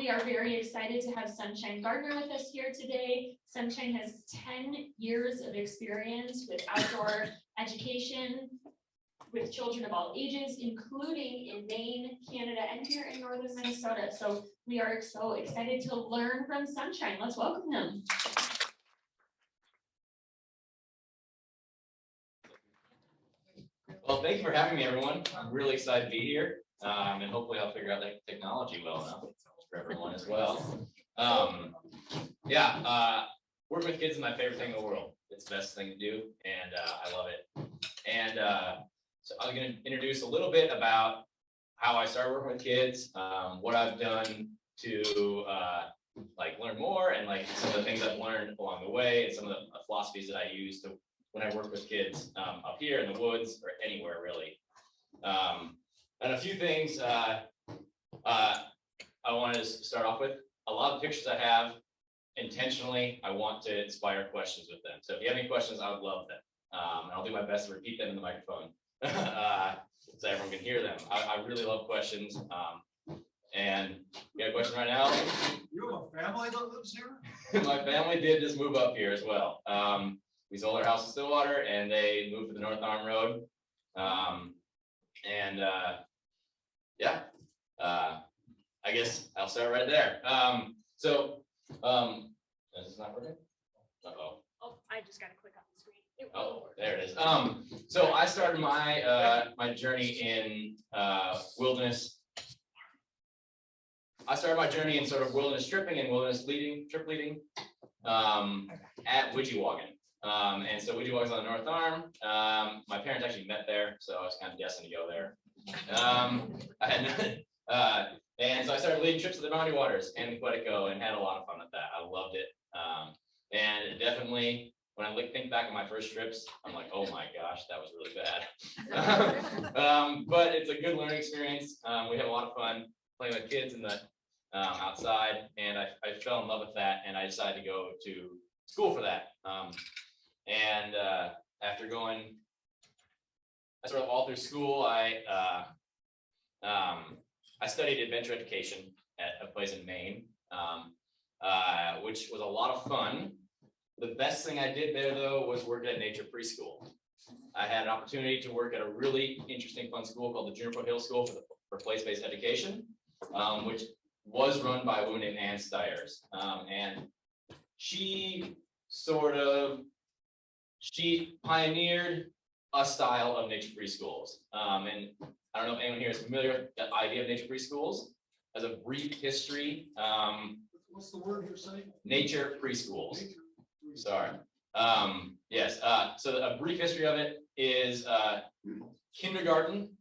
We are very excited to have SunShine Gardner with us here today. SunShine has 10 years of experience with outdoor education with children of all ages, including in Maine, Canada, and here in northern Minnesota. So we are so excited to learn from SunShine. Let's welcome them. Well, thank you for having me, everyone. I'm really excited to be here, and hopefully I'll figure out the technology well enough for everyone as well. Working with kids is my favorite thing in the world. It's the best thing to do, and I love it. And so I'm going to introduce a little bit about how I started working with kids, what I've done to learn more, and some of the things I've learned along the way, and some of the philosophies that I use to when I work with kids up here in the woods or anywhere really. And a few things I wanted to start off with. A lot of pictures I have, intentionally, I want to inspire questions with them. So if you have any questions, I would love them. And I'll do my best to repeat them in the microphone so everyone can hear them. I really love questions. And you got a question right now? You have a family that lives here? My family did just move up here as well. We sold our house in Stillwater and they moved to the North Arm Road. I guess I'll start right there. Is this not working? Uh-oh. Oh, I just got to click on the screen. Oh, there it is. So I started my my journey in wilderness. I started my journey in sort of wilderness tripping and wilderness trip leading at Widgiewagon. And so Widgiewagon's on the North Arm. My parents actually met there, so I was kind of destined to go there. And so I started leading trips to the Boundary Waters and Quetico and had a lot of fun with that. I loved it. And definitely, when I think back on my first trips, I'm like, oh my gosh, that was really bad. But it's a good learning experience. We had a lot of fun playing with kids in the outside, and I fell in love with that, and I decided to go to school for that. After going sort of all through school, I studied adventure education at a place in Maine, which was a lot of fun. The best thing I did there, though, was work at nature preschool. I had an opportunity to work at a really interesting, fun school called the Juniper Hill School for place-based education, which was run by a woman named Ann Stiers. And she pioneered a style of nature preschools. And I don't know if anyone here is familiar with the idea of nature preschools. As a brief history, what's the word you're saying? Nature preschools. Sorry. Yes. So a brief history of it is kindergarten,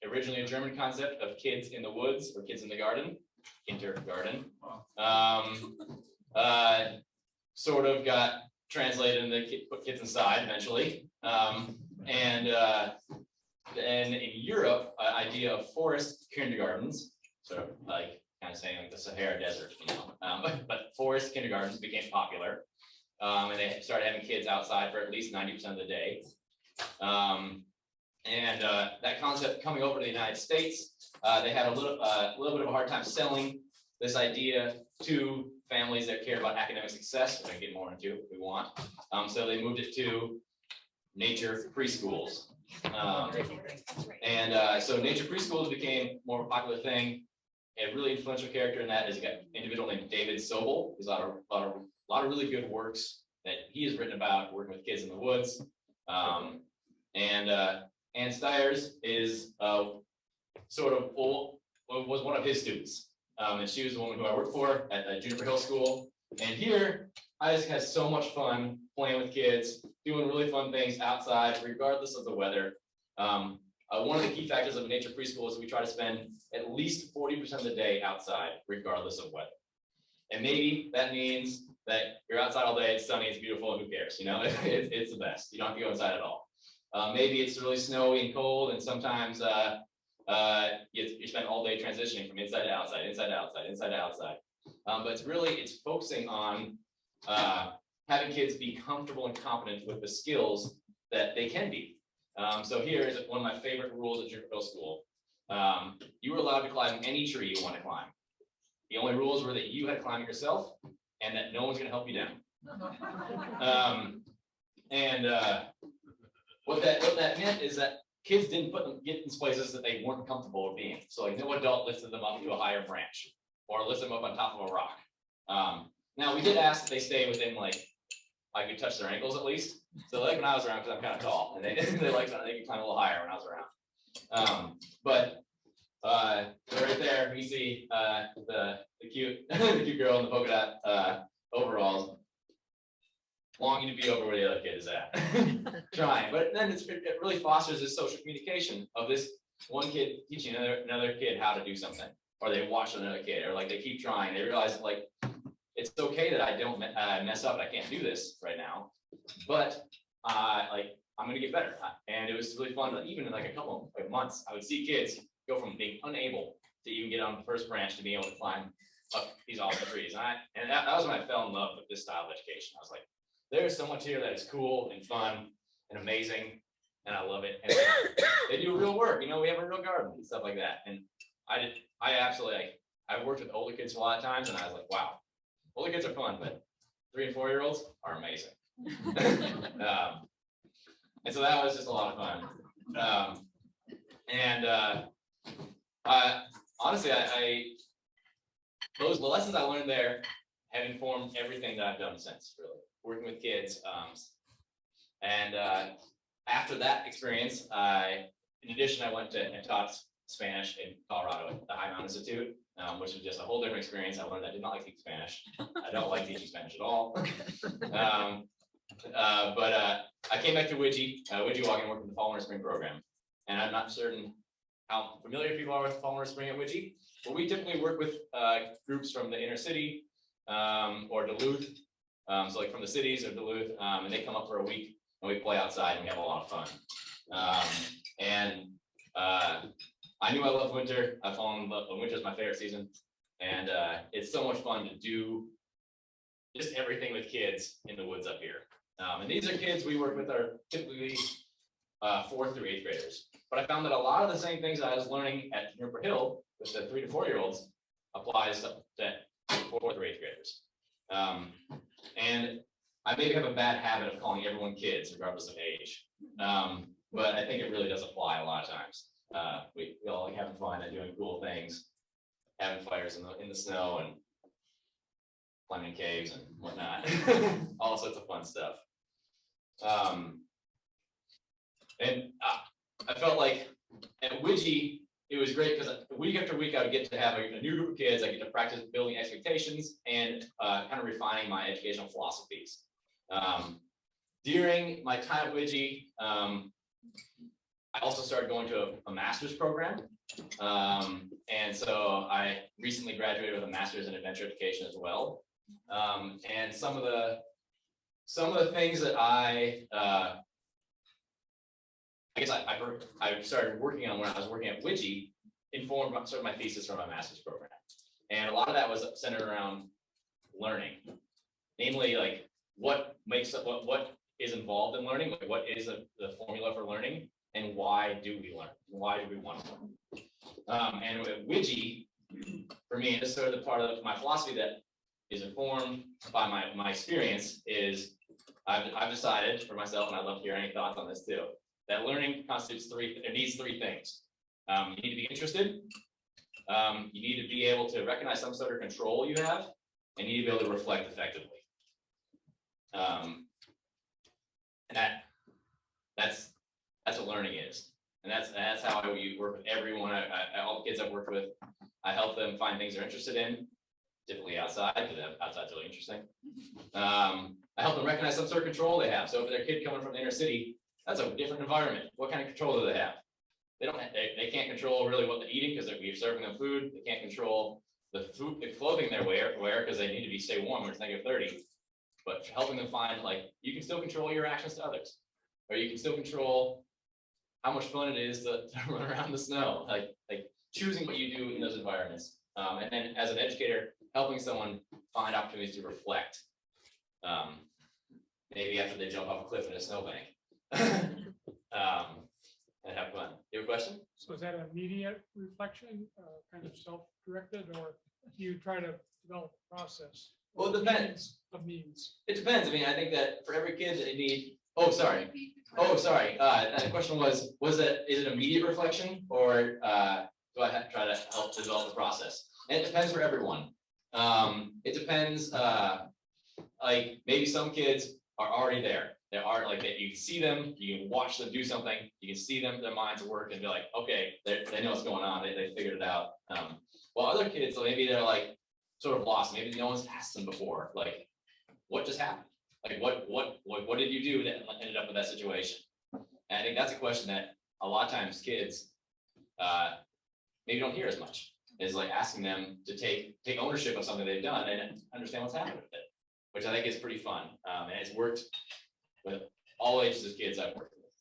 originally a German concept of kids in the woods or kids in the garden, kindergarten. Sort of got translated into put kids inside eventually. Then in Europe, idea of forest kindergartens, sort of like kind of saying like the Sahara Desert, but forest kindergartens became popular. And they started having kids outside for at least 90% of the day. That concept coming over to the United States, they had a little bit of a hard time selling this idea to families that care about academic success. We're going to get more into if we want. So they moved it to nature preschools. So nature preschools became more of a popular thing. A really influential character in that is an individual named David Sobel. There's a lot of really good works that he has written about working with kids in the woods. Ann Stiers is was one of his students. And she was the woman who I worked for at Juniper Hill School. And here, I just had so much fun playing with kids, doing really fun things outside, regardless of the weather. One of the key factors of a nature preschool is we try to spend at least 40% of the day outside, regardless of weather. And maybe that means that you're outside all day, it's sunny, it's beautiful, and who cares? It's the best. You don't have to go inside at all. Maybe it's really snowy and cold, and sometimes you spend all day transitioning from inside to outside, inside to outside, inside to outside. But it's focusing on having kids be comfortable and confident with the skills that they can be. So here is one of my favorite rules at Juniper Hill School. You are allowed to climb any tree you want to climb. The only rules were that you had to climb it yourself and that no one's going to help you down. What that meant is that kids didn't get in places that they weren't comfortable with being. So like no adult lifted them up to a higher branch or lifted them up on top of a rock. Now we did ask that they stay within like I could touch their ankles at least. So like when I was around, because I'm kind of tall, and they like they could climb a little higher when I was around. So right there you see the cute the cute girl in the polka dot overalls. Longing to be over where the other kid is at, trying, but then it really fosters this social communication of this one kid teaching another kid how to do something, or they watch another kid, or like they keep trying. They realize like it's okay that I don't mess up and I can't do this right now, but like I'm gonna get better. And it was really fun. Even in like a couple of months, I would see kids go from being unable to even get on the first branch to being able to climb up these awesome trees. And that was when I fell in love with this style of education. I was like, there's so much here that is cool and fun and amazing, and I love it. And they do real work. You know, we have a real garden and stuff like that. And I absolutely I worked with older kids a lot of times, and I was like, wow, older kids are fun, but 3 and 4 year olds are amazing. And so that was just a lot of fun. Honestly, the lessons I learned there have informed everything that I've done since, really. Working with kids. After that experience, in addition, I went to and taught Spanish in Colorado at the High Mountain Institute, which was just a whole different experience. I learned I did not like teaching Spanish. I don't like teaching Spanish at all. I came back to Widgie-Wagon and worked with the Fall and Spring program. And I'm not certain how familiar people are with Fall and Spring at Widgie, but we typically work with groups from the inner city or Duluth. So like from the cities of Duluth, and they come up for a week and we play outside and we have a lot of fun. I knew I loved winter. I've fallen in love. Winter is my favorite season. And it's so much fun to do just everything with kids in the woods up here. And these are kids we work with are typically 4th through 8th graders. But I found that a lot of the same things I was learning at Juniper Hill with the 3 to 4 year olds applies to 4th through 8th graders. And I maybe have a bad habit of calling everyone kids regardless of age. But I think it really does apply a lot of times. We all like having fun and doing cool things, having fires in the snow and climbing caves and whatnot. All sorts of fun stuff. I felt like at Widgie, it was great because week after week I would get to have a new group of kids. I get to practice building expectations and kind of refining my educational philosophies. During my time at Widgie, I also started going to a master's program. And so I recently graduated with a master's in adventure education as well. And some of the things that I started working on when I was working at Widgie informed sort of my thesis for my master's program. And a lot of that was centered around learning, namely like what is involved in learning, like what is the formula for learning, and why do we learn? Why do we want to learn? And with Widgie, for me, this is sort of the part of my philosophy that is informed by my experience is I've decided for myself, and I'd love to hear any thoughts on this too, that learning needs 3 things. You need to be interested, you need to be able to recognize some sort of control you have, and you need to be able to reflect effectively. And that's what learning is. And that's how I work with everyone. All the kids I've worked with, I help them find things they're interested in, typically outside, because outside's really interesting. I help them recognize some sort of control they have. So if they're a kid coming from the inner city, that's a different environment. What kind of control do they have? They can't control really what they're eating because we're serving them food. They can't control the clothing they wear because they need to stay warm when it's -30. But helping them find like you can still control your actions to others, or you can still control how much fun it is to run around the snow, like choosing what you do in those environments. And then as an educator, helping someone find opportunities to reflect, maybe after they jump off a cliff in a snowbank, and have fun. You have a question? So is that immediate reflection, kind of self-directed, or you try to develop a process? Well, it depends. Of means. It depends. I mean, I think that for every kid they need, oh, sorry. The question was is it immediate reflection or do I try to help develop the process? And it depends for everyone. It depends, like maybe some kids are already there. They are like that. You can see them, you can watch them do something, you can see them, their minds work and be like, okay, they know what's going on. They figured it out. While other kids, maybe they're like sort of lost. Maybe no one's asked them before, like, what just happened? Like, what did you do that ended up with that situation? And I think that's a question that a lot of times kids maybe don't hear as much, is like asking them to take ownership of something they've done and understand what's happened with it, which I think is pretty fun. And it's worked with all ages of kids I've worked with,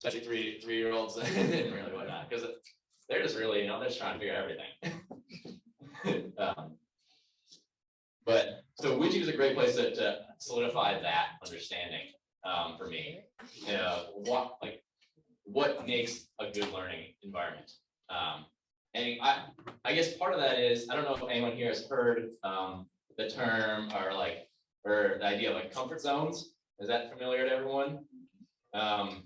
especially three-year-olds and really whatnot, because they're just really, they're just trying to figure out everything. But so Ouija is a great place to solidify that understanding for me. What makes a good learning environment? And I guess part of that is, I don't know if anyone here has heard the term or the idea of like comfort zones. Is that familiar to everyone? One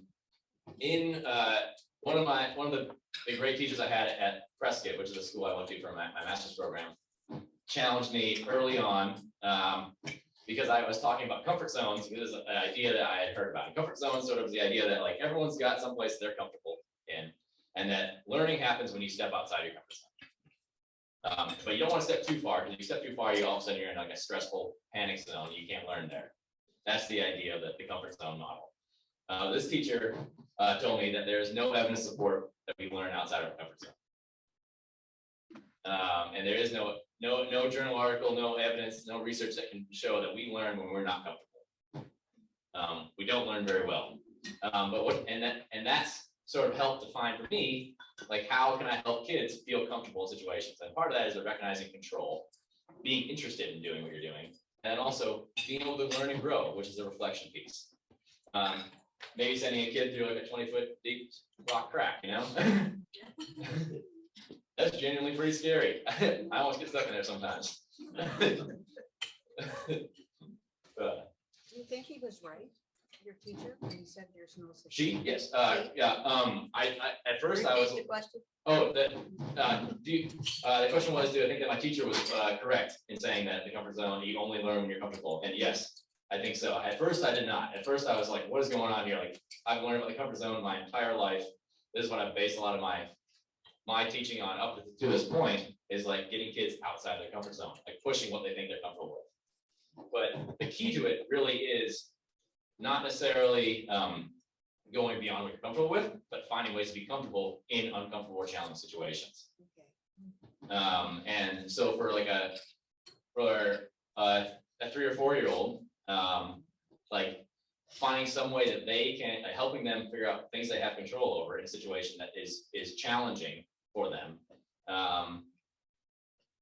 of the great teachers I had at Prescott, which is a school I went to for my master's program, challenged me early on because I was talking about comfort zones. It was an idea that I had heard about. And comfort zones sort of is the idea that like everyone's got someplace they're comfortable in, and that learning happens when you step outside your comfort zone. But you don't want to step too far, because if you step too far, you all of a sudden you're in like a stressful panic zone. You can't learn there. That's the idea of the comfort zone model. This teacher told me that there is no evidence to support that we learn outside our comfort zone. And there is no journal article, no evidence, no research that can show that we learn when we're not comfortable. We don't learn very well. And that's sort of helped define for me, like, how can I help kids feel comfortable in situations? And part of that is recognizing control, being interested in doing what you're doing, and also being able to learn and grow, which is a reflection piece. Maybe sending a kid through like a 20-foot deep rock crack, That's genuinely pretty scary. I almost get stuck in there sometimes. Do you think he was right, your teacher, when he said there's no such thing? Yes, yeah. I at first I was. Repeat the question. Oh, the question was, do I think that my teacher was correct in saying that the comfort zone, you only learn when you're comfortable? And yes, I think so. At first I did not. At first I was like, what is going on here? Like, I've learned about the comfort zone my entire life. This is what I've based a lot of my teaching on up to this point, is like getting kids outside their comfort zone, like pushing what they think they're comfortable with. But the key to it really is not necessarily going beyond what you're comfortable with, but finding ways to be comfortable in uncomfortable or challenging situations. Okay. And so for a 3 or 4 year old, like finding some way that they can, helping them figure out things they have control over in a situation that is challenging for them,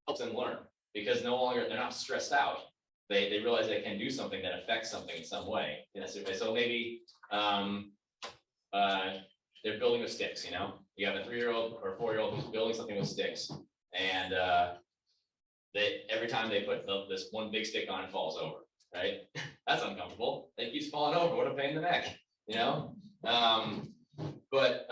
helps them learn, because no longer, they're not stressed out. They realize they can do something that affects something in some way. So maybe they're building with sticks, you have a 3-year-old or 4-year-old who's building something with sticks, and every time they put this one big stick on, it falls over, right? That's uncomfortable. It keeps falling over. What a pain in the neck, but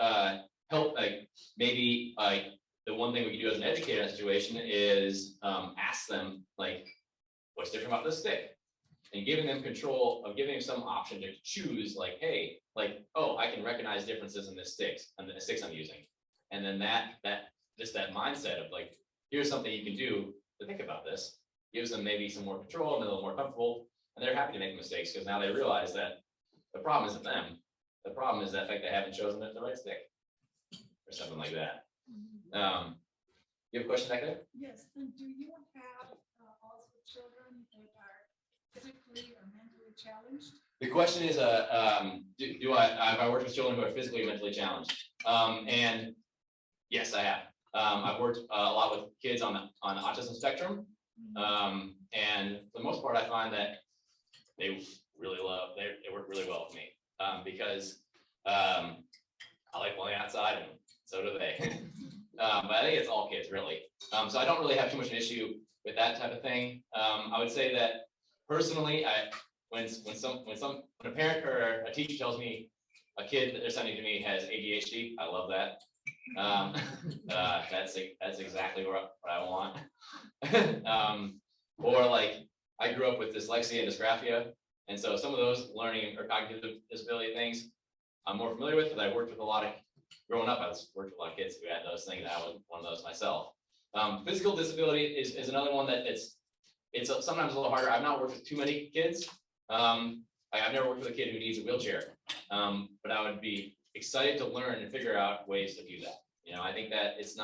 help, like, maybe like the one thing we can do as an educator in that situation is ask them, like, what's different about this stick? And giving them control, of giving them some option to choose, like, hey, like, oh, I can recognize differences in this sticks and the sticks I'm using. And then that mindset of like, here's something you can do to think about this, gives them maybe some more control and a little more comfortable, and they're happy to make mistakes because now they realize that the problem isn't them. The problem is the fact they haven't chosen the right stick or something like that. You have a question back there? Yes, and do you have also children that are physically or mentally challenged? The question is, have I worked with children who are physically or mentally challenged? And yes, I have. I've worked a lot with kids on the autism spectrum, and for the most part, I find that they work really well with me because I like playing outside, and so do they. But I think it's all kids really. So I don't really have too much an issue with that type of thing. I would say that personally, when a parent or a teacher tells me a kid that they're sending to me has ADHD, I love that. That's exactly what I want. Or like I grew up with dyslexia and dysgraphia, and so some of those learning or cognitive disability things I'm more familiar with, because I worked with a lot of growing up. I worked with a lot of kids who had those things. I was one of those myself. Physical disability is another one that it's sometimes a little harder. I've not worked with too many kids. I've never worked with a kid who needs a wheelchair, but I would be excited to learn and figure out ways to do that. You know, I think that it's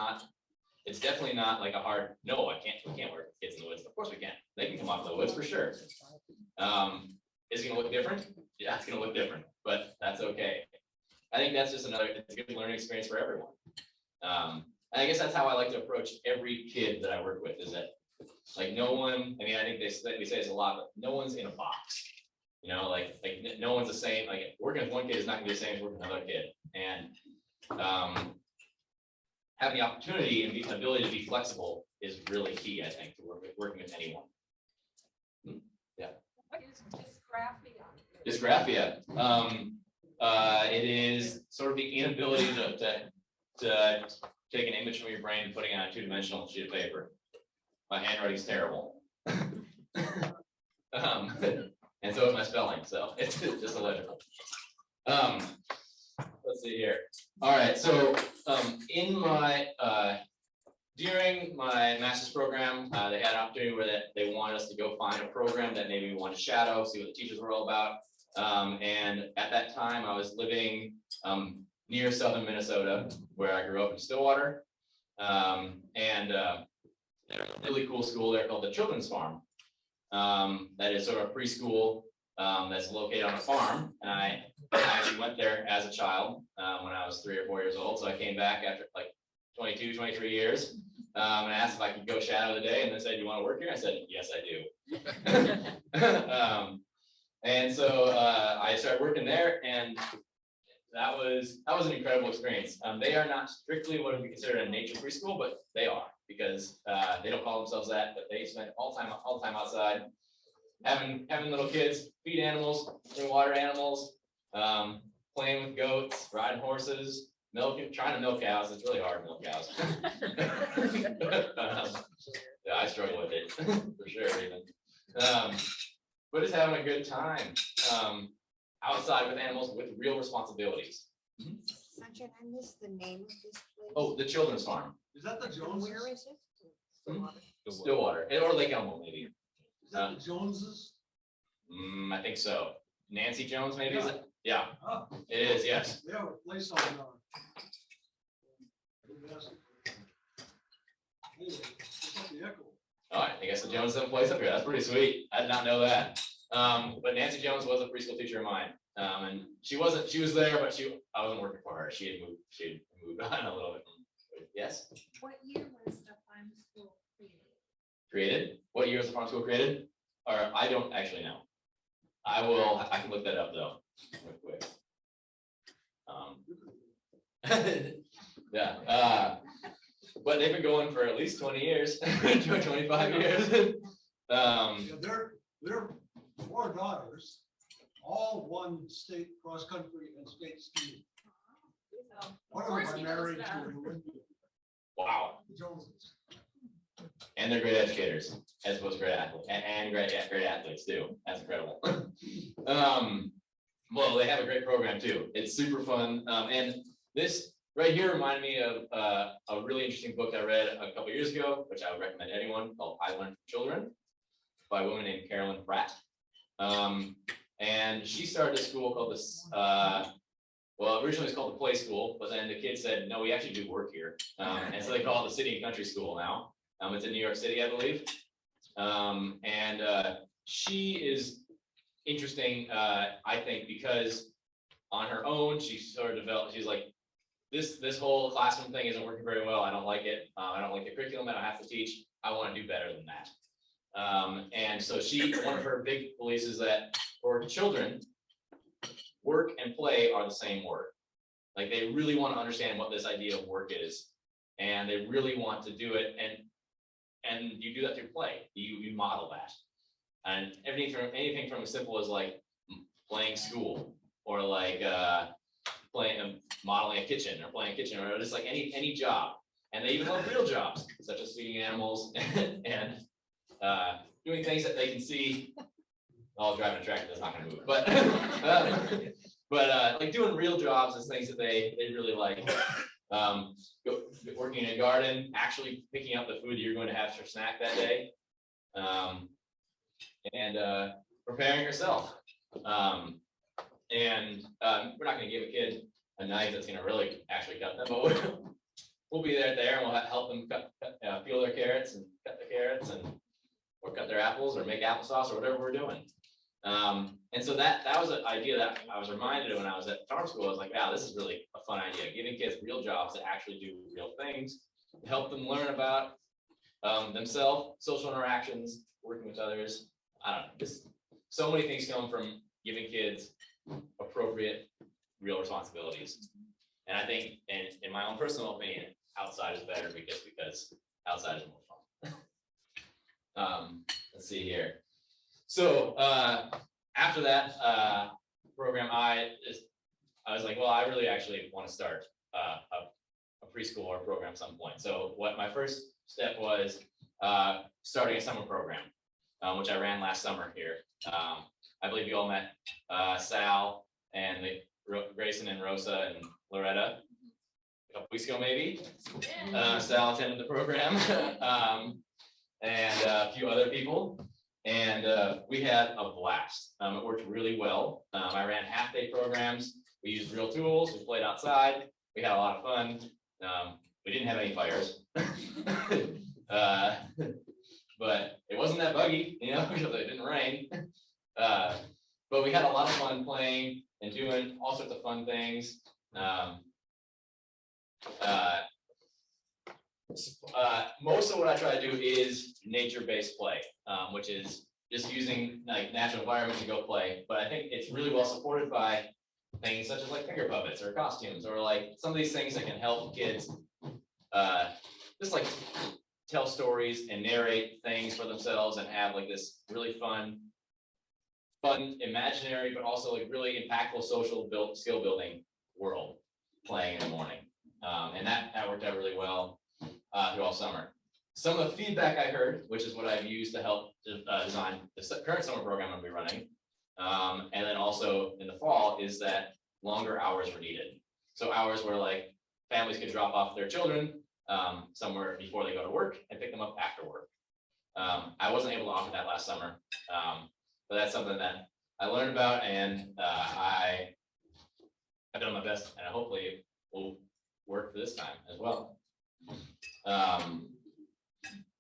definitely not like a hard, no, we can't work with kids in the woods. Of course we can. They can come off the woods for sure. Is it gonna look different? Yeah, it's gonna look different, but that's okay. I think that's just it's a good learning experience for everyone. And I guess that's how I like to approach every kid that I work with, is that like no one, I mean, I think we say this a lot, but no one's in a box. You know, like no one's the same. Like working with one kid is not gonna be the same as working with another kid. And having the opportunity and the ability to be flexible is really key, I think, to working with anyone. Yeah. What is dysgraphia? Dysgraphia. It is sort of the inability to take an image from your brain and putting it on a two-dimensional sheet of paper. My handwriting's terrible. And so is my spelling, so it's just illegible. Let's see here. All right, so in my during my master's program, they had an opportunity where they wanted us to go find a program that maybe we wanted to shadow, see what the teachers were all about. And at that time, I was living near southern Minnesota, where I grew up in Stillwater, and a really cool school there called the Children's Farm. That is sort of a preschool that's located on a farm. And I actually went there as a child when I was 3 or 4 years old. So I came back after like 22, 23 years and asked if I could go shadow the day. And they said, "You want to work here?" I said, "Yes, I do." And so I started working there, and that was an incredible experience. They are not strictly what would be considered a nature preschool, but they are, because they don't call themselves that, but they spend all the time outside, having little kids feed animals, drink water animals, playing with goats, riding horses, trying to milk cows. It's really hard to milk cows. Yeah, I struggle with it for sure, even. But just having a good time outside with animals with real responsibilities. Sunshine, I missed the name of this place. Oh, the Children's Farm. Is that the And Joneses? where is it? Stillwater, or Lake Elmo, maybe. Is that the Joneses? I think so. Nancy Jones, maybe? Is it? Yeah, Oh, it is, yes. they have a place on. Anyway, it's up the echo. All right, I guess the Jones have a place up here. That's pretty sweet. I did not know that. But Nancy Jones was a preschool teacher of mine. And she was there, but I wasn't working for her. She had moved on a little bit. Yes? What year was the farm school created? Created? What year was the farm school created? Or I don't actually know. I can look that up though, real quick. Yeah. But they've been going for at least 20 years, 25 years. Yeah, their 4 daughters all won state cross country and state skiing. One of them course are he knows married to that. a Olympian, Wow. the Joneses. And they're great educators, as well as great athletes, and great athletes too. That's incredible. Well, they have a great program too. It's super fun. And this right here reminded me of a really interesting book I read a couple years ago, which I would recommend to anyone, called I Learned from Children, by a woman named Carolyn Pratt. And she started a school called this, well, originally it was called the Play School, but then the kids said, no, we actually do work here. And so they call it the City and Country School now. It's in New York City, I believe. And she is interesting, I think, because on her own, she sort of developed, she's like, this whole classroom thing isn't working very well. I don't like it. I don't like the curriculum that I have to teach. I want to do better than that. And so one of her big beliefs is that for children, work and play are the same word. Like they really want to understand what this idea of work is. and they really want to do it, and you do that through play. You model that, and anything from as simple as like playing school, or like modeling a kitchen, or playing a kitchen, or just like any job. And they even love real jobs, such as feeding animals and doing things that they can see. Well, driving a tractor that's not going to move, but like doing real jobs is things that they really like. Working in a garden, actually picking up the food that you're going to have for snack that day, and preparing yourself. And we're not going to give a kid a knife that's going to really actually cut them, but we'll be there and we'll help them peel their carrots and cut the carrots, or cut their apples, or make applesauce, or whatever we're doing. And so that was an idea that I was reminded of when I was at farm school. I was like, wow, this is really a fun idea, giving kids real jobs that actually do real things, to help them learn about themselves, social interactions, working with others. I don't know, just so many things come from giving kids appropriate, real responsibilities. And I think, in my own personal opinion, outside is better because outside is more fun. Let's see here. So after that program, I was like, well, I really actually want to start a preschool or program at some point. So what my first step was starting a summer program, which I ran last summer here. I believe you all met Sal and Grayson and Rosa and Loretta a couple weeks ago, maybe. Sal attended the program, and a few other people. And we had a blast. It worked really well. I ran half-day programs. We used real tools. We played outside. We had a lot of fun. We didn't have any fires, but it wasn't that buggy, because it didn't rain. But we had a lot of fun playing and doing all sorts of fun things. Most of what I try to do is nature-based play, which is just using like natural environment to go play. But I think it's really well supported by things such as like finger puppets or costumes, or like some of these things that can help kids just like tell stories and narrate things for themselves, and have like this really fun, imaginary, but also like really impactful social skill building world playing in the morning. And that worked out really well through all summer. Some of the feedback I heard, which is what I've used to help design the current summer program I'll be running, and then also in the fall, is that longer hours were needed. So hours where like families could drop off their children somewhere before they go to work and pick them up after work. I wasn't able to offer that last summer, but that's something that I learned about, and I've done my best, and hopefully it will work for this time as well.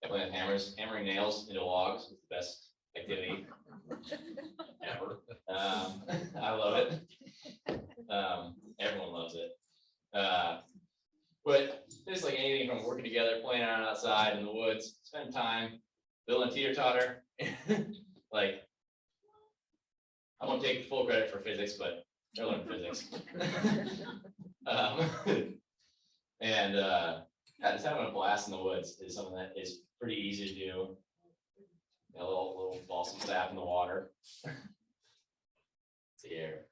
Definitely hammering nails into logs is the best activity ever. I love it. Everyone loves it. But just like anything from working together, playing around outside in the woods, spend time, building teeter-totter. Like, I won't take full credit for physics, but they're learning physics. And yeah, just having a blast in the woods is something that is pretty easy to do. A little balsam sap in the water. Here.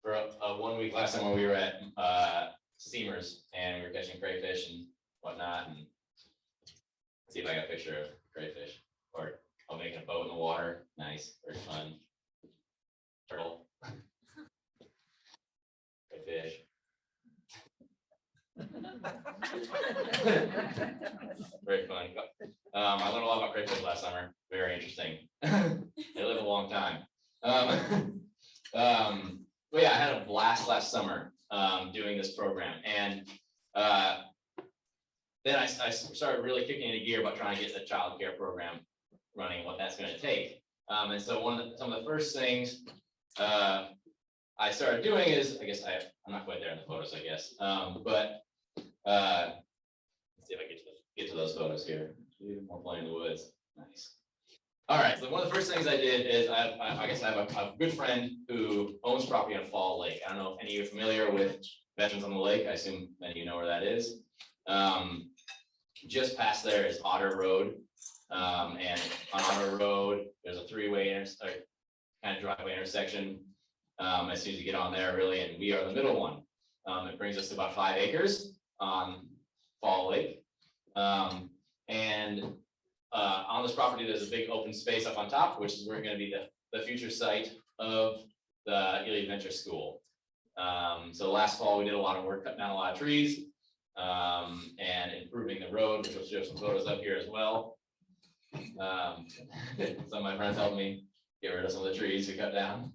For a 1 week last time when we were at steamers and we were catching crayfish and whatnot, and see if I got a picture of crayfish, or I'm making a boat in the water. Nice, very fun. Turtle. Crayfish. Very fun. I learned a lot about crayfish last summer. Very interesting. They live a long time. But yeah, I had a blast last summer doing this program, and then I started really kicking into gear about trying to get the childcare program running, what that's going to take. And so some of the first things I started doing is, I guess I'm not quite there in the photos, I guess, but let's see if I get to those photos here. More playing in the woods. Nice. All right, so one of the first things I did is I guess I have a good friend who owns property on Fall Lake. I don't know if any of you are familiar with Veterans on the Lake. I assume many of you know where that is. Just past there is Otter Road. And on Otter Road, there's a three-way kind of driveway intersection. As soon as you get on there, really, and we are the middle one. It brings us to about 5 acres on Fall Lake. On this property, there's a big open space up on top, which is where going to be the future site of the Ely Adventure School. So last fall, we did a lot of work, cutting down a lot of trees and improving the road, which will show some photos up here as well. Some of my friends helped me get rid of some of the trees we cut down.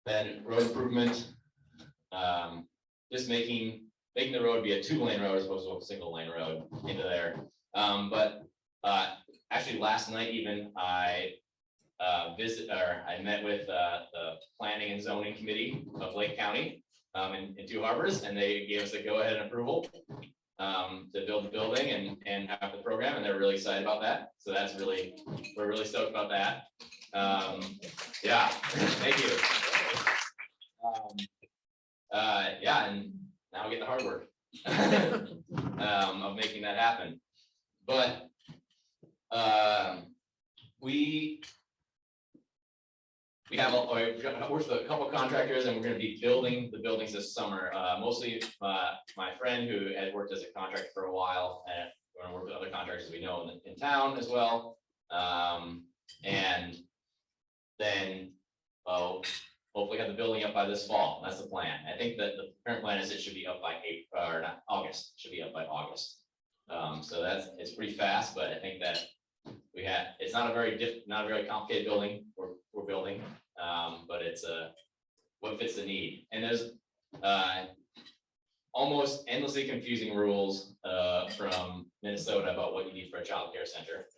Then road improvement, just making the road be a 2-lane road as opposed to a single-lane road into there. Actually last night even I met with the planning and zoning committee of Lake County in Two Harbors, and they gave us a go-ahead and approval to build the building and have the program, and they're really excited about that. So we're really stoked about that. Yeah, thank you. Yeah, and now we get the hard work of making that happen. But we have we've worked with a couple of contractors, and we're going to be building the buildings this summer. Mostly my friend who had worked as a contractor for a while, and we're going to work with other contractors we know in town as well. And then hopefully have the building up by this fall. That's the plan. I think that the current plan is it should be up by August. It should be up by August. So it's pretty fast, but I think that it's not a very complicated building we're building, but it's what fits the need. And there's almost endlessly confusing rules from Minnesota about what you need for a child care center.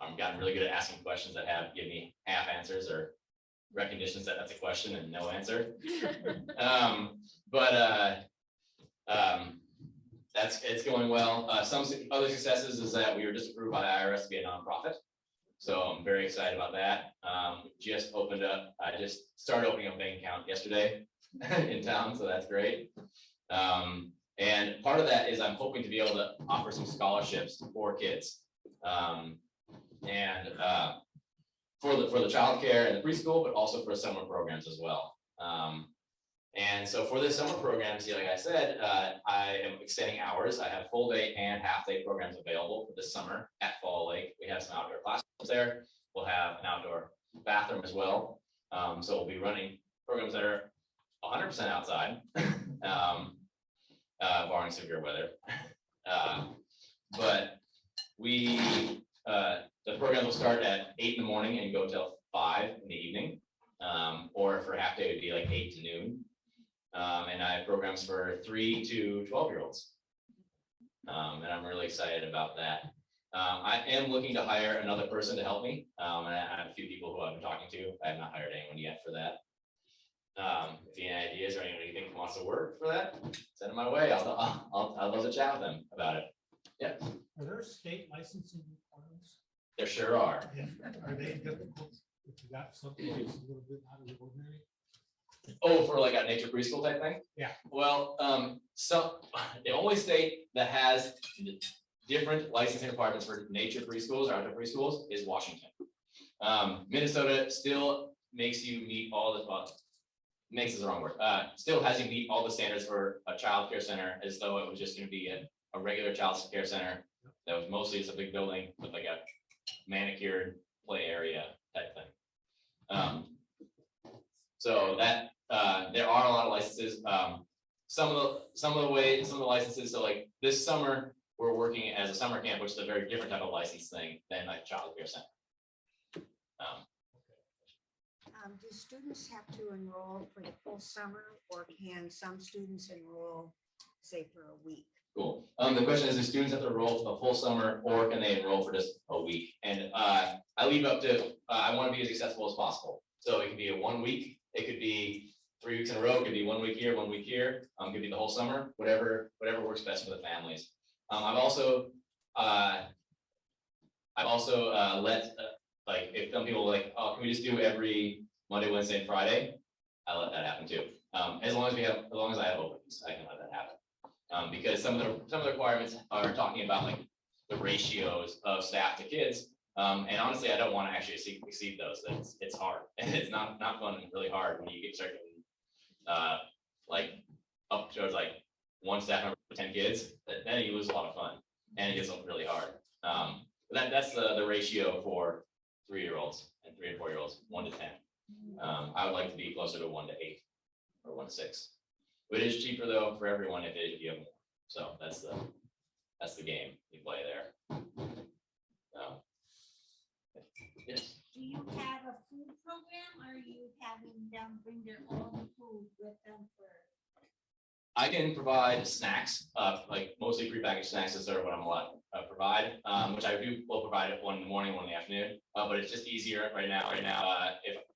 I've gotten really good at asking questions that give me half answers or recognitions that that's a question and no answer. It's going well. Some other successes is that we were just approved by the IRS to be a nonprofit. So I'm very excited about that. Just opened up, I just started opening up a bank account yesterday in town, so that's great. And part of that is I'm hoping to be able to offer some scholarships for kids. For the childcare and the preschool, but also for summer programs as well. And so for this summer program, see, like I said, I am extending hours. I have full day and half day programs available for this summer at Fall Lake. We have some outdoor classrooms there. We'll have an outdoor bathroom as well. So we'll be running programs that are 100% outside, barring severe weather. But the program will start at 8 in the morning and go till 5 in the evening. Or for half day, it would be like 8 to noon. And I have programs for 3 to 12-year-olds. And I'm really excited about that. I am looking to hire another person to help me. And I have a few people who I've been talking to. I have not hired anyone yet for that. If you have any ideas or anyone you think wants to work for that, send them my way. I'd love to chat with them about it. Yeah. Are there state licensing requirements? There sure are. Are they difficult if you got something that's a little bit out of the ordinary? Oh, for like a nature preschool type thing? Yeah. Well, so the only state that has different licensing requirements for nature preschools or outdoor preschools is Washington. Minnesota still makes you meet all the, makes is the wrong word, still has you meet all the standards for a child care center as though it was just going to be a regular child care center that was mostly it's a big building with like a manicured play area type thing. So that there are a lot of licenses. Some of the licenses. So like this summer, we're working as a summer camp, which is a very different type of license thing than like child care center. Do students have to enroll for the full summer, or can some students enroll, say, for a week? Cool. The question is, do students have to enroll for the full summer, or can they enroll for just a week? And I leave up to, I want to be as accessible as possible. So it could be a 1 week, it could be 3 weeks in a row, it could be 1 week here, 1 week here, it could be the whole summer, whatever works best for the families. I've also I've also let like if some people are like, oh, can we just do every Monday, Wednesday, and Friday? I let that happen too. As long as I have openings, I can let that happen. Because some of the requirements are talking about like the ratios of staff to kids. And honestly, I don't want to actually exceed those. It's hard, and it's not fun and really hard when you get started like up towards like one staff member for 10 kids. Then you lose a lot of fun, and it gets really hard. That's the ratio for 3-year-olds and 3 and 4-year-olds, 1 to 10. I would like to be closer to 1 to 8 or 1 to 6. It is cheaper though for everyone if you have more. So that's the game you play there. Yes. Do you have a food program, or are you having them bring their own food with them for? I can provide snacks, like mostly prepackaged snacks is sort of what I'm allowed to provide, which I will provide it one in the morning, one in the afternoon. But it's just easier right now, if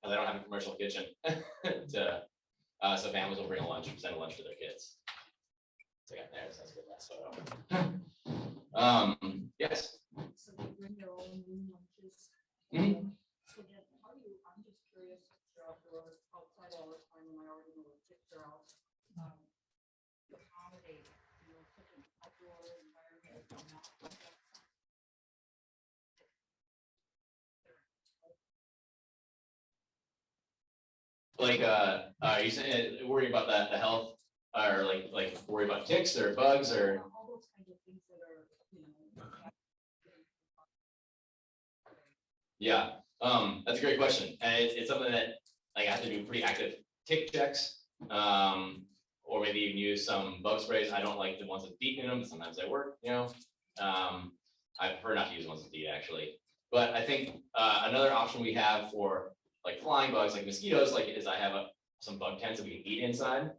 I don't have a commercial kitchen, so families will send a lunch for their kids. So yeah, that's good. Last photo. Yes. So they bring their own lunches. Mhm. So then, I'm just curious, if you're outdoors, outside all the time, and I already know what kids are out. Accommodate, such an outdoor environment. Like, are you saying worry about the health, or like worry about ticks or bugs or? All those kinds of things that are, Yeah, that's a great question, and it's something that like I have to do pretty active tick checks, or maybe even use some bug sprays. I don't like the ones with DEET in them, but sometimes they work. I prefer not to use ones with DEET actually. But I think another option we have for like flying bugs, like mosquitoes, is I have some bug tents that we can eat inside.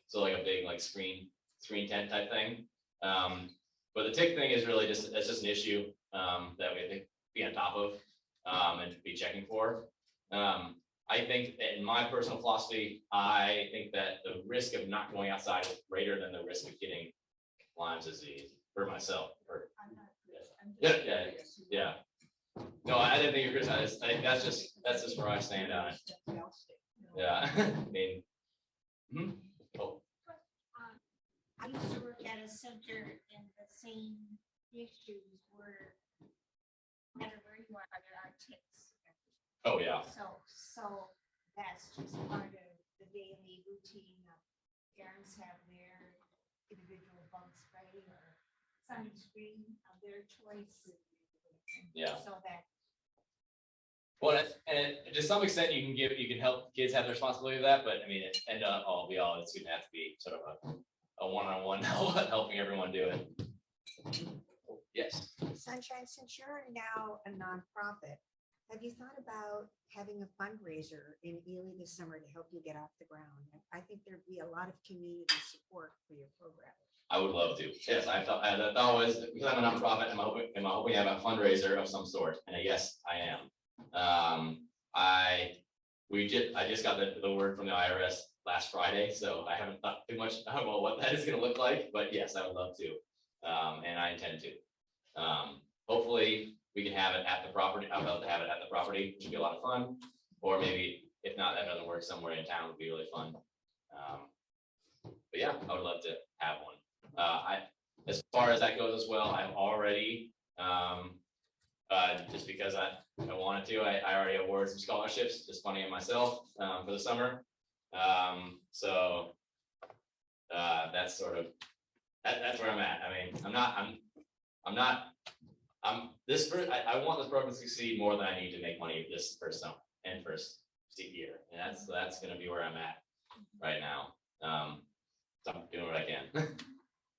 So like a big like screen tent type thing. But the tick thing is really just an issue that we have to be on top of and be checking for. I think that in my personal philosophy, I think that the risk of not going outside is greater than the risk of getting Lyme's disease for myself. I'm not. Yeah. No, I didn't think you were criticized. I think that's just where I stand on it. Yeah. I mean, oh, I used to work at a center, and the same issues were, no matter where you are, there are ticks. oh yeah. So that's just part of the daily routine. Parents have their individual bug spray or sunscreen of their choice. Yeah. So that. Well, and to some extent, you can help kids have the responsibility of that, but I mean, it's going to have to be sort of a one-on-one helping everyone do it. Yes. Sunshine, since you're now a nonprofit, have you thought about having a fundraiser in Ely this summer to help you get off the ground? I think there'd be a lot of community support for your program. I would love to. Yes, I thought was because I'm a nonprofit. Am I hoping to have a fundraiser of some sort? And yes, I am. I just got the word from the IRS last Friday, so I haven't thought too much about what that is going to look like. But yes, I would love to, and I intend to. Hopefully, we can have it at the property. I'd love to have it at the property, which would be a lot of fun. Or maybe if not, that doesn't work, somewhere in town would be really fun. But yeah, I would love to have one. As far as that goes as well, I've already, just because I wanted to, I already awarded some scholarships, just funding it myself, for the summer. So that's sort of, that's where I'm at. I mean, I want this program to succeed more than I need to make money this first summer and first year. And that's going to be where I'm at right now. So I'm doing what I can.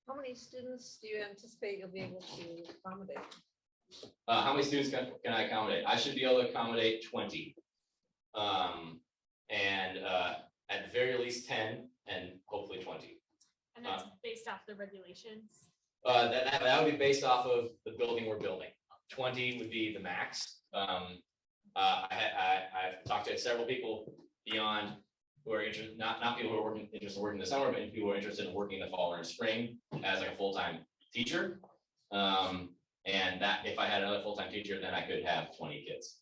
How many students do you anticipate you'll be able to accommodate? How many students can I accommodate? I should be able to accommodate 20. And at the very least 10 and hopefully 20. And that's based off the regulations. That would be based off of the building we're building. 20 would be the max. I've talked to several people beyond who are interested, not people who are interested in working in the summer, but people who are interested in working in the fall or in spring as like a full-time teacher. And that if I had another full-time teacher, then I could have 20 kids.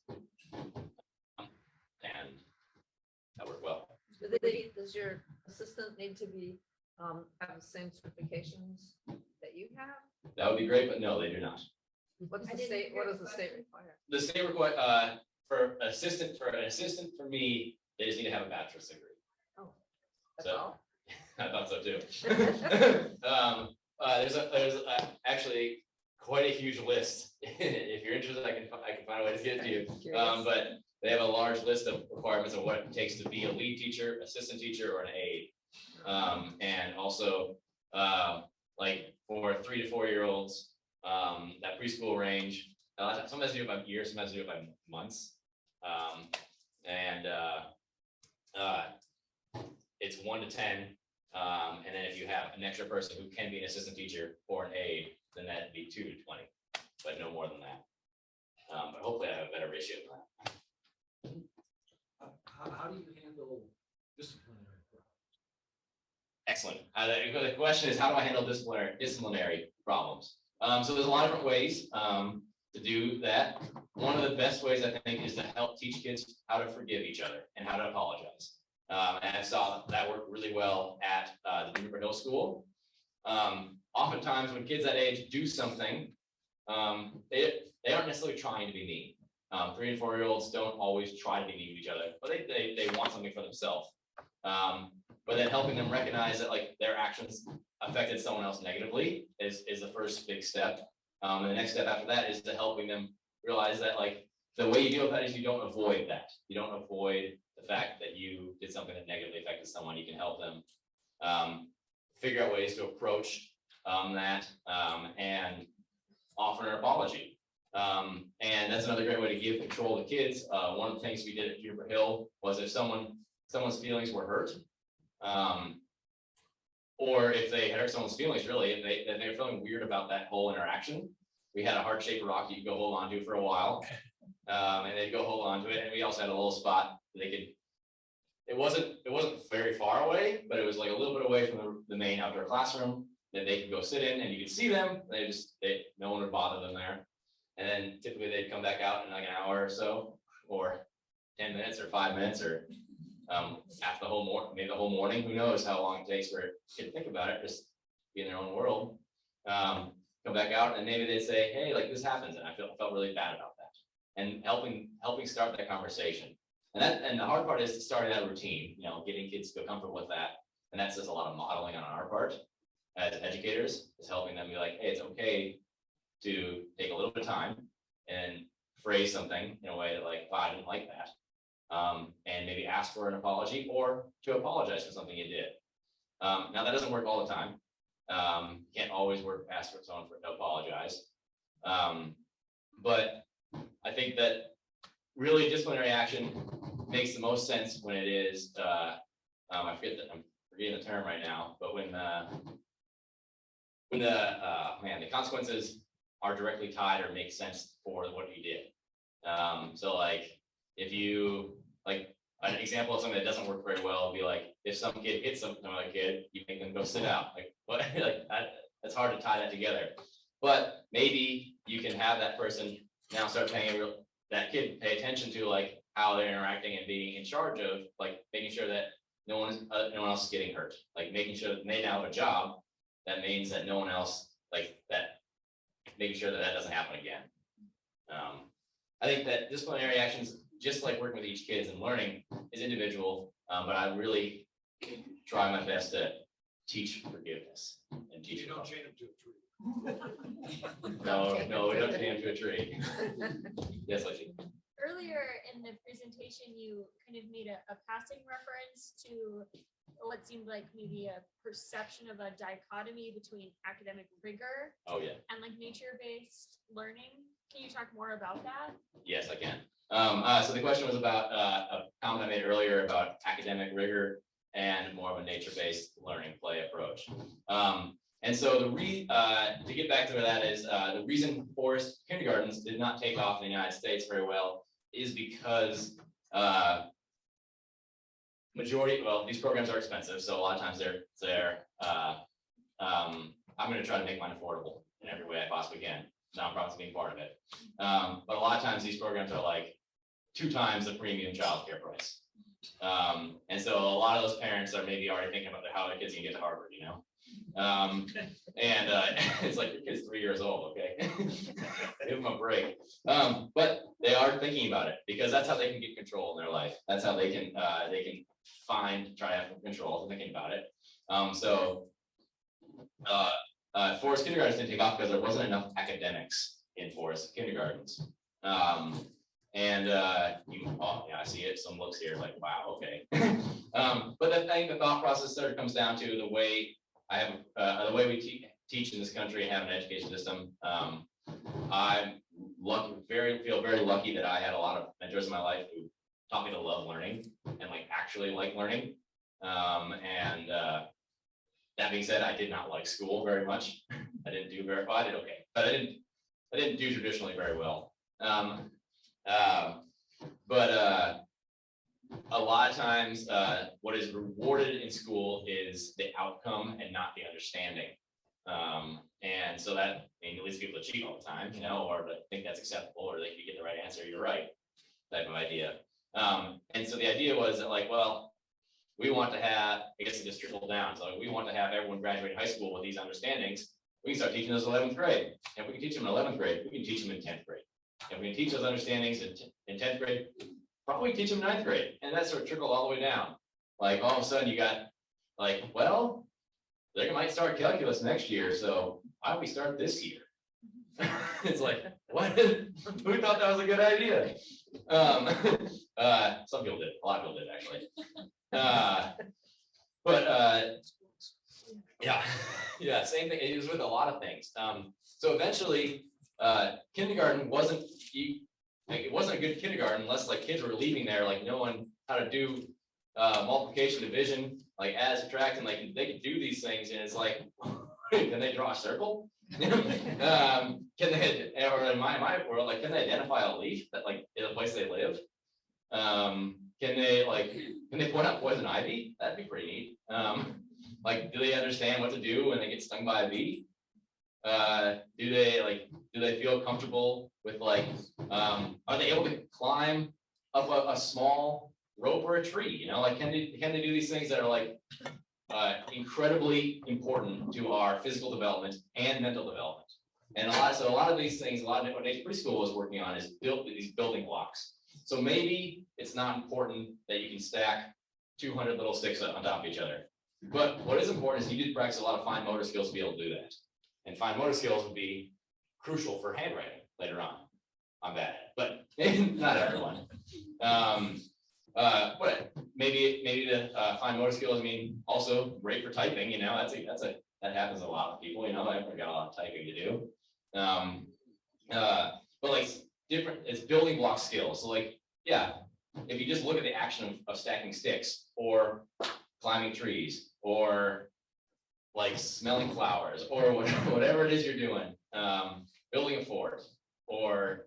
And that worked well. Does your assistant need to be, have the same certifications that you have? That would be great, but no, they do not. What I does didn't hear the the state question. require? The state require, for an assistant for me, they just need to have a bachelor's degree. That's So- all? I thought so too. There's actually quite a huge list. If you're interested, I can find a way to get it to you. Curious. But they have a large list of requirements of what it takes to be a lead teacher, assistant teacher, or an aide. And also, like for 3 to 4 year olds, that preschool range, sometimes do it by years, sometimes do it by months. It's 1 to 10. And then if you have an extra person who can be an assistant teacher or an aide, then that'd be 2 to 20, but no more than that. But hopefully I have a better ratio than that. How do you handle disciplinary problems? Excellent. The question is, how do I handle disciplinary problems? So there's a lot of different ways to do that. One of the best ways, I think, is to help teach kids how to forgive each other and how to apologize. And I saw that work really well at the Juniper Hill School. Oftentimes when kids that age do something, they aren't necessarily trying to be mean. 3 and 4 year olds don't always try to be mean to each other, but they want something for themselves. But then helping them recognize that like their actions affected someone else negatively is the first big step. And the next step after that is to helping them realize that like the way you deal with that is you don't avoid that. You don't avoid the fact that you did something that negatively affected someone. You can help them figure out ways to approach that and offer an apology. And that's another great way to give control to kids. One of the things we did at Juniper Hill was if someone's feelings were hurt, or if they hurt someone's feelings, really, if they were feeling weird about that whole interaction, we had a heart-shaped rock you could go hold on to for a while, and they'd go hold on to it. And we also had a little spot they could. It wasn't very far away, but it was like a little bit away from the main outdoor classroom that they could go sit in, and you could see them. No one would bother them there. And then typically they'd come back out in like an hour or so, or 10 minutes or 5 minutes, or after the whole morning, maybe the whole morning. Who knows how long it takes for a kid to think about it, just be in their own world. Come back out, and maybe they'd say, "Hey, like this happens," and I felt really bad about that. And helping start that conversation. And the hard part is starting that routine. Getting kids to feel comfortable with that. And that's just a lot of modeling on our part as educators, is helping them be like, "Hey, it's okay to take a little bit of time and phrase something in a way that like, wow, I didn't like that. And maybe ask for an apology or to apologize for something you did." Now that doesn't work all the time. You can't always ask for someone to apologize. But I think that really disciplinary action makes the most sense when it is, I'm forgetting the term right now, but when the consequences are directly tied or make sense for what you did. So like if you like an example of something that doesn't work very well would be like if some kid hits another kid, you make them go sit out. Like what like that's hard to tie that together. But maybe you can have that person now start paying that kid pay attention to like how they're interacting and being in charge of like making sure that no one else is getting hurt. Like making sure that they now have a job. That means that no one else like that. Making sure that doesn't happen again. I think that disciplinary actions, just like working with each kids and learning, is individual. But I really try my best to teach forgiveness and teach. You don't chain them to a tree. No, we don't chain them to a tree. Yes, Lexi. Earlier in the presentation, you kind of made a passing reference to what seemed like maybe a perception of a dichotomy between academic rigor Oh yeah. and like nature-based learning. Can you talk more about that? Yes, I can. So the question was about a comment I made earlier about academic rigor and more of a nature-based learning play approach. And so to get back to where that is, the reason forest kindergartens did not take off in the United States very well is because these programs are expensive, so a lot of times I'm going to try to make mine affordable in every way I possibly can. nonprofits being part of it. But a lot of times these programs are like 2 times the premium childcare price. And so a lot of those parents are maybe already thinking about how their kids can get to Harvard, you know? It's like your kid's 3 years old, okay? Give them a break. But they are thinking about it because that's how they can get control in their life. That's how they can try to have control, thinking about it. Forest kindergartens didn't take off because there wasn't enough academics in forest kindergartens. Oh yeah, I see it. Some looks here like, wow, okay. But I think the thought process sort of comes down to the way the way we teach in this country and have an education system. I'm lucky, feel very lucky that I had a lot of mentors in my life who taught me to love learning and like actually like learning. That being said, I did not like school very much. I didn't do very well. I did okay, but I didn't do traditionally very well. A lot of times, what is rewarded in school is the outcome and not the understanding. And so that leads people to cheat all the time, you know, or to think that's acceptable, or that you get the right answer, you're right, type of idea. And so the idea was that, like, well, we want to have, I guess it just trickled down. So we want to have everyone graduate high school with these understandings. We can start teaching those in 11th grade. If we can teach them in 11th grade, we can teach them in 10th grade. If we can teach those understandings in 10th grade, probably teach them in 9th grade. And that sort of trickled all the way down. Like all of a sudden you got like, well, they might start calculus next year. So why don't we start this year? It's like, what? Who thought that was a good idea? Some people did. A lot of people did, actually. Yeah, same thing. It was with a lot of things. So eventually, kindergarten wasn't it wasn't a good kindergarten unless like kids were leaving there like knowing how to do multiplication, division, like add, subtract, and like they could do these things, and it's like, can they draw a circle? Can they, or in my world, like, can they identify a leaf that like in the place they live? Can they point out poison ivy? That'd be pretty neat. Like, do they understand what to do when they get stung by a bee? Do they feel comfortable with like, are they able to climb up a small rope or a tree? You know, like, can they do these things that are like incredibly important to our physical development and mental development? And a lot of these things, a lot of what Nature Preschool was working on is these building blocks. So maybe it's not important that you can stack 200 little sticks on top of each other. But what is important is you need to practice a lot of fine motor skills to be able to do that. And fine motor skills would be crucial for handwriting later on. I'm bad at it, but not everyone. But maybe the fine motor skills, I mean, also great for typing. You know, that happens to a lot of people. You know, I've got a lot of typing to do. But like it's building block skills. So like, yeah, if you just look at the action of stacking sticks or climbing trees or like smelling flowers or whatever it is you're doing, building a fort or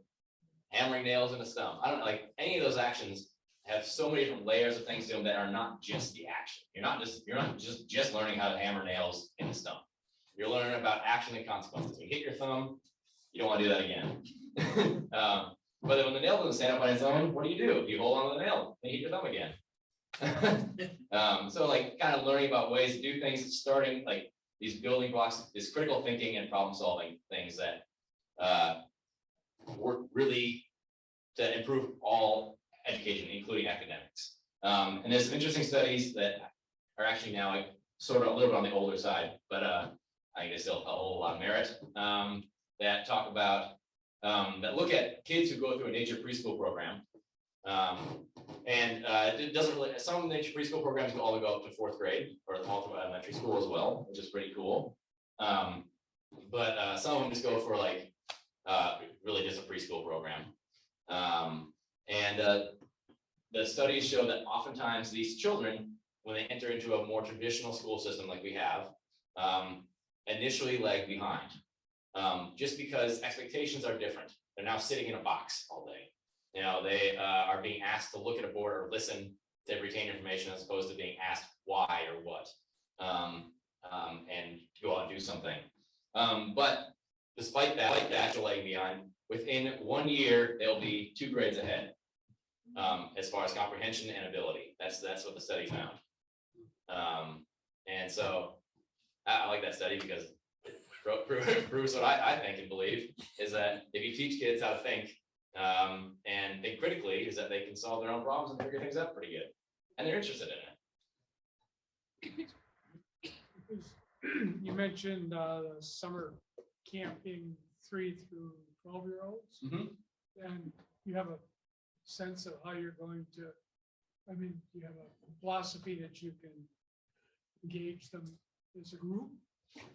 hammering nails in a stump. I don't know, like any of those actions have so many different layers of things to them that are not just the action. You're not just learning how to hammer nails in a stump. You're learning about action and consequences. When you hit your thumb, you don't want to do that again. But then when the nail doesn't stand up on its own, what do? You hold on to the nail and hit your thumb again. So like kind of learning about ways to do things, starting like these building blocks, this critical thinking and problem solving things that work really to improve all education, including academics. And there's some interesting studies that are actually now like, sort of a little bit on the older side, but I think there's still a whole lot of merit that talk about that look at kids who go through a nature preschool program. It doesn't really, some nature preschool programs all go up to 4th grade or all through elementary school as well, which is pretty cool. But some of them just go for like really just a preschool program. The studies show that oftentimes these children, when they enter into a more traditional school system like we have, initially lag behind. Just because expectations are different. They're now sitting in a box all day. You know, they are being asked to look at a board or listen to retain information as opposed to being asked why or what, and go out and do something. But despite that, like the actual lagging behind, within 1 year, they'll be 2 grades ahead. As far as comprehension and ability, that's what the study found. And so I like that study because it proves what I think and believe is that if you teach kids how to think and think critically, is that they can solve their own problems and figure things out pretty good, and they're interested in it. You mentioned the summer camp being 3 through 12-year-olds. Mhm. And you have a sense of how you're going to, I mean, you have a philosophy that you can engage them as a group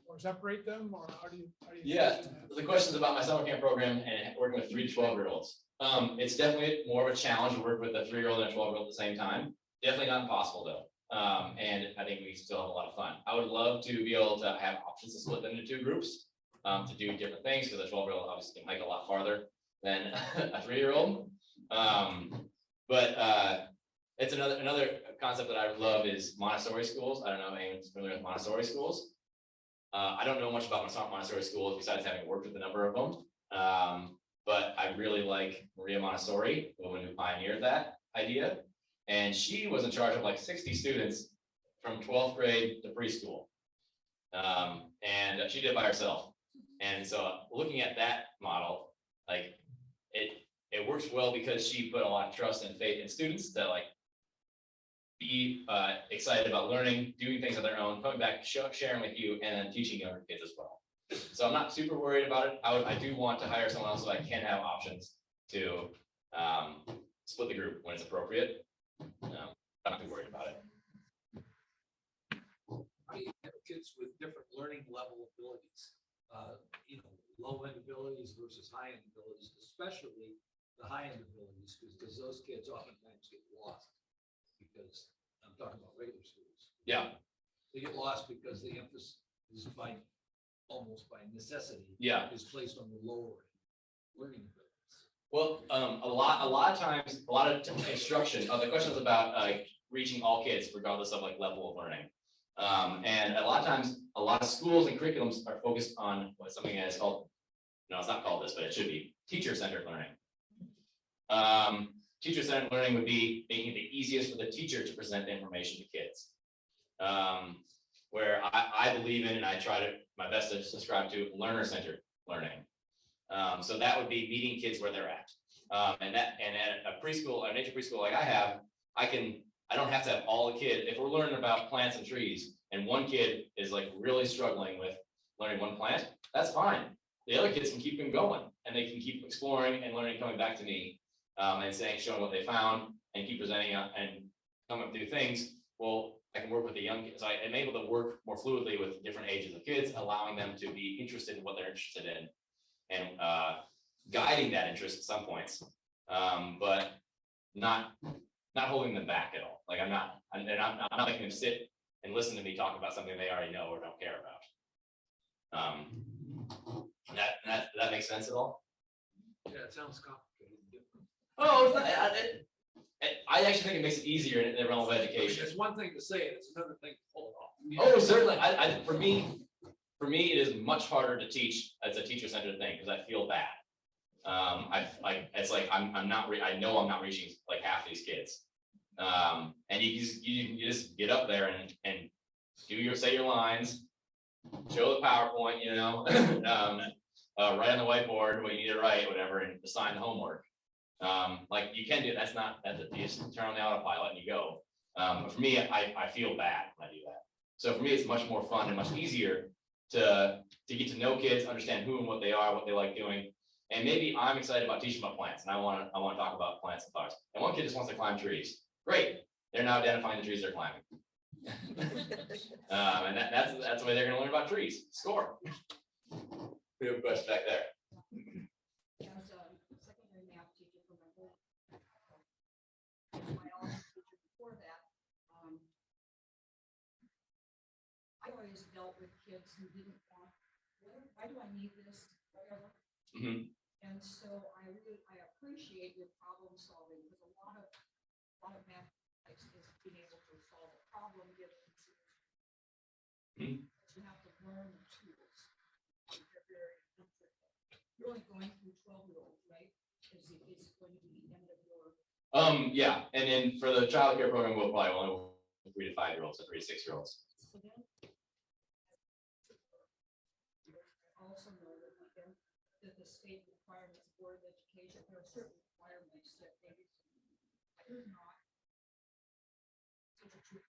or separate them, or how do you? Yeah, envision that? the questions about my summer camp program and working with 3 to 12-year-olds. It's definitely more of a challenge to work with a 3-year-old and a 12-year-old at the same time. Definitely not impossible though. And I think we still have a lot of fun. I would love to be able to have options to split them into 2 groups to do different things, because a 12-year-old obviously can hike a lot farther than a 3-year-old. But it's another concept that I would love is Montessori schools. I don't know if anyone's familiar with Montessori schools. I don't know much about Montessori schools besides having worked with a number of them. But I really like Maria Montessori, the woman who pioneered that idea. And she was in charge of like 60 students from 12th grade to preschool. And she did it by herself. And so looking at that model, like it works well because she put a lot of trust and faith in students to like be excited about learning, doing things on their own, coming back, sharing with you, and then teaching younger kids as well. So I'm not super worried about it. I do want to hire someone else so I can have options to split the group when it's appropriate. I'm not too worried about it. I have kids with different learning level abilities, low end abilities versus high end abilities, especially the high end abilities, because those kids oftentimes get lost. Because I'm talking about regular schools. Yeah. They get lost because the emphasis is almost by necessity. Yeah. Is placed on the lower learning abilities. Well, a lot of times, a lot of instruction. The question is about reaching all kids, regardless of like level of learning. And a lot of times, a lot of schools and curriculums are focused on what something that is called, no, it's not called this, but it should be teacher-centered learning. Teacher-centered learning would be making it the easiest for the teacher to present the information to kids. Where I believe in, and I try to my best to subscribe to, learner-centered learning. So that would be meeting kids where they're at. And at a preschool, a nature preschool like I have, I don't have to have all the kids. If we're learning about plants and trees, and one kid is like really struggling with learning one plant, that's fine. The other kids can keep them going, and they can keep exploring and learning, coming back to me, and showing what they found, and keep presenting and coming up with new things. Well, I can work with the young kids. So I'm able to work more fluidly with different ages of kids, allowing them to be interested in what they're interested in, and guiding that interest at some points, but not holding them back at all. Like I'm not making them sit and listen to me talk about something they already know or don't care about. That makes sense at all? Yeah, it sounds complicated. Oh, it's not, I actually think it makes it easier in the realm of education. It's one thing to say it, it's another thing to pull it off. Oh, certainly. For me, it is much harder to teach as a teacher-centered thing because I feel bad. It's like I know I'm not reaching like half these kids. And you just get up there and say your lines, show the PowerPoint, write on the whiteboard what you need to write, whatever, and assign the homework. Like you can do that. You just turn on the autopilot and you go. But for me, I feel bad when I do that. So for me, it's much more fun and much easier to get to know kids, understand who and what they are, what they like doing. And maybe I'm excited about teaching about plants, and I want to talk about plants and flowers. And one kid just wants to climb trees. Great, they're now identifying the trees they're climbing. And that's the way they're going to learn about trees. Score. We have a question back there. As a secondary math teacher for my whole, my own teacher before that, I always dealt with kids who didn't want, why do I need this, whatever. Mm-hmm. And so I appreciate your problem solving, because a lot of mathematics is being able to solve a problem given you have to learn the tools. They're very different. you're only going through 12-year-olds, right? Is going to be the end of your. Yeah, and then for the childcare program, we'll probably only work with 3 to 5-year-olds, or 3 to 6-year-olds. So then, I also know that the state requirements, Board of Education, there are certain requirements that they do not. Keep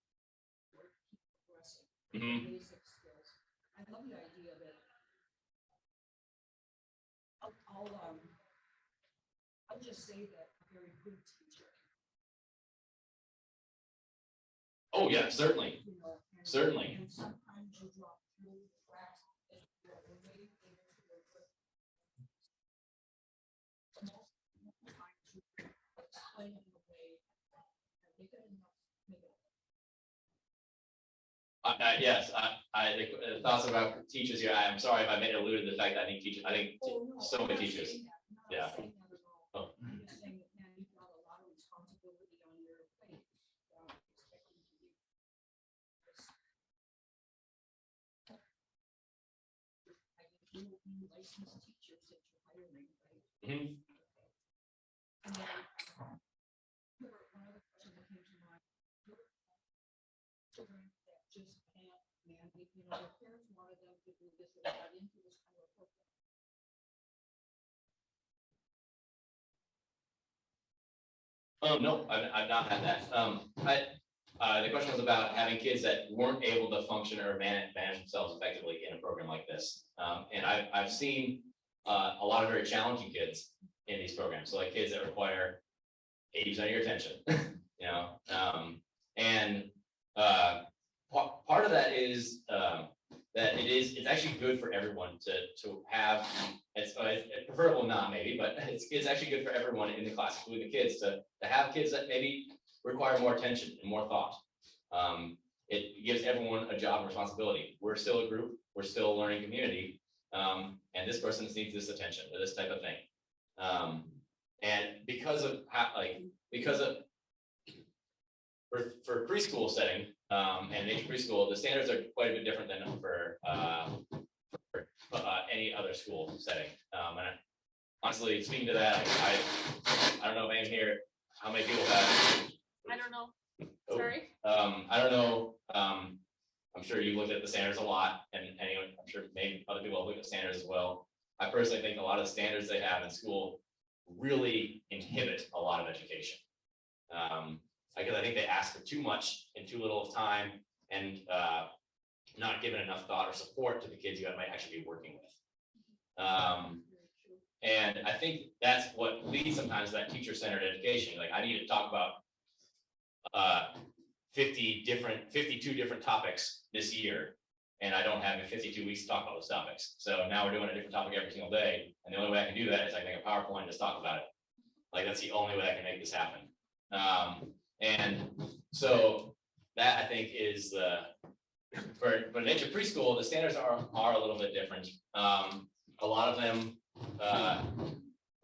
progressing. Mhm. Basic skills. I love the idea that I'll just say that a very good teacher. Oh, yeah, certainly, You know, certainly. And sometimes you drop through the cracks as you're really able to work with. Most times you explain it in a way that they can make it. Yes, the thoughts about teachers here, I'm sorry if I made allude to the fact that I think teachers, I think so many teachers. Yeah. Oh. I'm just saying that, man, you've got a lot of responsibility on your plate. Expecting to be. I think you will be licensed teachers that you're hiring, right? Mhm. And then, one other question that came to mind. Children that just can't mandate, you know, their parents wanted them to do this or that into this kind of program. No, I've not had that. The question was about having kids that weren't able to function or manage themselves effectively in a program like this. And I've seen a lot of very challenging kids in these programs. So like kids that require 80% of your attention, you know, and part of that is that it's actually good for everyone to have. It's preferable not maybe, but it's actually good for everyone in the class, including the kids, to have kids that maybe require more attention and more thought. It gives everyone a job and responsibility. We're still a group, we're still a learning community, and this person needs this attention or this type of thing. And because of for preschool setting and nature preschool, the standards are quite a bit different than for any other school setting. And honestly, speaking to that, I don't know if anyone here, how many people have. I don't know. Oh, Sorry. I don't know. I'm sure you've looked at the standards a lot, and anyone, I'm sure maybe other people have looked at standards as well. I personally think a lot of the standards they have in school really inhibit a lot of education. Because I think they ask for too much in too little of time, and not giving enough thought or support to the kids you might actually be working with. And I think that's what leads sometimes to that teacher-centered education. Like I need to talk about 52 different topics this year, and I don't have 52 weeks to talk about those topics. So now we're doing a different topic every single day, and the only way I can do that is I make a PowerPoint and just talk about it. Like that's the only way I can make this happen. And so that I think is for nature preschool, the standards are a little bit different. A lot of them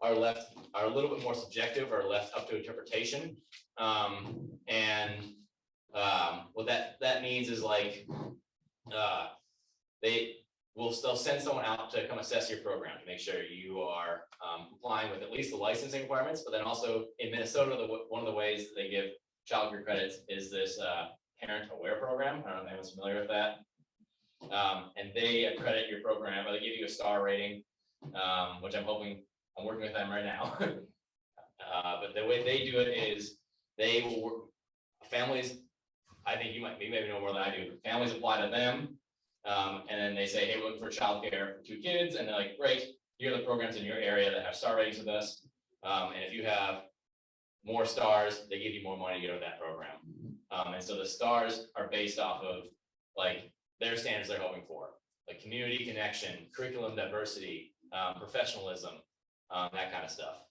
are a little bit more subjective or left up to interpretation. And what that means is like they'll send someone out to come assess your program to make sure you are complying with at least the licensing requirements. But then also in Minnesota, one of the ways that they give childcare credits is this parent aware program. I don't know if anyone's familiar with that. And they accredit your program, or they give you a star rating, which I'm working with them right now. But the way they do it is they will work, families, I think you maybe know more than I do, families apply to them, and then they say, hey, we're looking for childcare for 2 kids, and they're like, great, here are the programs in your area that have star ratings with us, and if you have more stars, they give you more money to go to that program. And so the stars are based off of like their standards they're hoping for, like community connection, curriculum diversity, professionalism, that kind of stuff.